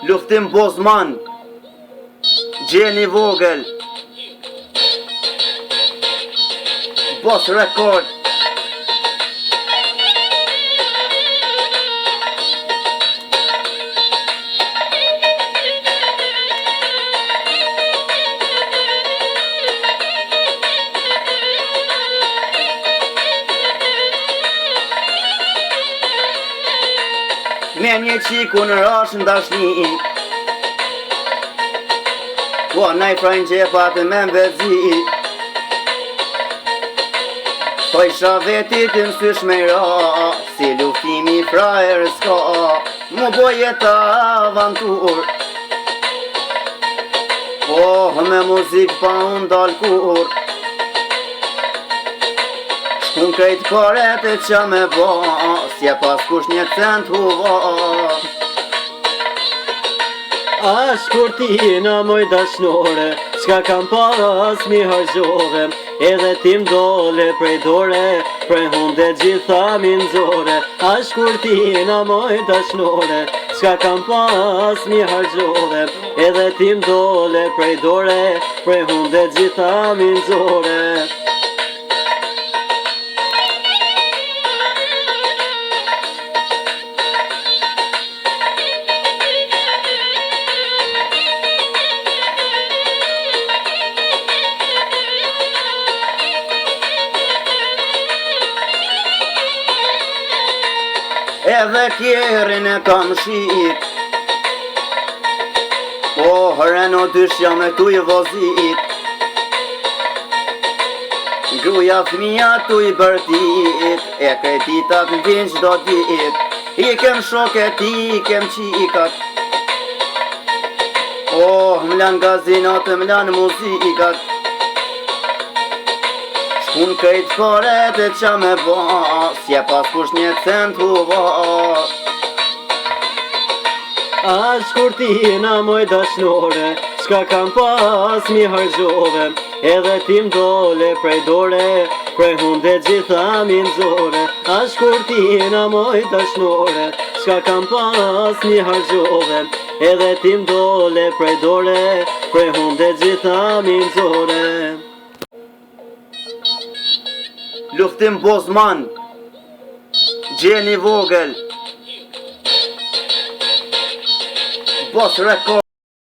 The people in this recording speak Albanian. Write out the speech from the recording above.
Luftim Bozman, Gjeni Vogël, Boss Record. Me një qiku në rash në dashni, po na i frajnë gjepat me mbezi. Po isha vetit në sysh me ra, si luftimi frajer s'ka, mu bojeta avantur. Po me muzik pa unë dal kur, shkun krejt paret e qa me ba, s'ja pas kush një cent huva. A shkurtina moj dashnore, s'ka kam pas mi hargjove, edhe tim dole prej dore, prej hunde gjitha minzore. A shkurtina moj dashnore, s'ka kam pas mi hargjove, edhe tim dole prej dore, prej hunde gjitha minzore. Edhe kjerin e kam shit, po reno dyshja me tu i vozit. Gruja fmija tu i bërtit, e kreditat në vin qdo dit. I kem shoket, i kem qikat, mlan gazinat, mlan muzikat. Shkun krejt paret e qa me ba, s'ja pas kush një cent huva. A shkurtina moj dashnore, s'ka kam pas mi hargjove, edhe tim dole prej dore, prej hunde gjitha minzore. A shkurtina moj dashnore, s'ka kam pas mi hargjove, edhe tim dole prej dore, prej hunde gjitha minzore. Luftim Bozman, Gjeni Vogël, Boss Record.